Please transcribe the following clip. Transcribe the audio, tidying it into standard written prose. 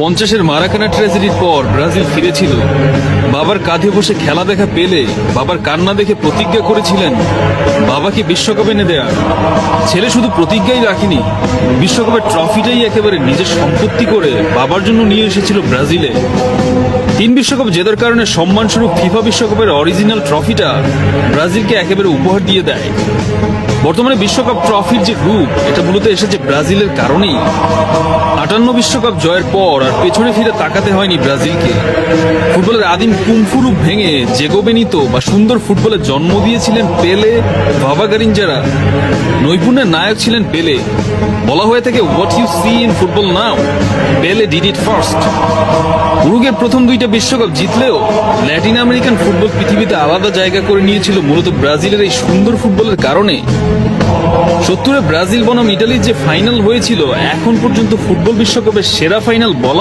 50-এর মারাকানা ট্র্যাজেডির পর ব্রাজিল ফিরেছিল। বাবার কাঁধে বসে খেলা দেখা পেলে বাবার কান্না দেখে প্রতিজ্ঞা করেছিলেন বাবাকে বিশ্বকাপ এনে দেয়ার। ছেলে শুধু প্রতিজ্ঞাই রাখেনি, বিশ্বকাপের ট্রফিটাই একেবারে নিজের সম্পত্তি করে বাবার জন্য নিয়ে এসেছিল ব্রাজিলে। 3 বিশ্বকাপ জেতার কারণে সম্মানস্বরূপ ফিফা বিশ্বকাপের অরিজিনাল ট্রফিটা ব্রাজিলকে একেবারে উপহার দিয়ে দেয়। বর্তমানে বিশ্বকাপ ট্রফির যে রূপ, এটা মূলত এসেছে ব্রাজিলের কারণেই। 58 বিশ্বকাপ জয়ের পর আর পেছনে ফিরে তাকাতে হয়নি ব্রাজিলকে। ফুটবলের আদিম কুংফু রূপ ভেঙে জেগো বেনিতো বা সুন্দর ফুটবলে জন্ম দিয়েছিলেন পেলে, ভাভা গারিঞ্জারা। নৈপুণ্যের নায়ক ছিলেন পেলে। বলা হয়ে থাকে what you see in football now, Pele did it first. উরুগুয়ের প্রথম 2টা বিশ্বকাপ জিতলেও ল্যাটিন আমেরিকান ফুটবল পৃথিবীতে আলাদা জায়গা করে নিয়েছিল মূলত ব্রাজিলের এই সুন্দর ফুটবলের কারণে। 70-এ ব্রাজিল বনাম ইটালির যে ফাইনাল হয়েছিল, এখন পর্যন্ত ফুটবল বিশ্বকাপের সেরা ফাইনাল বলা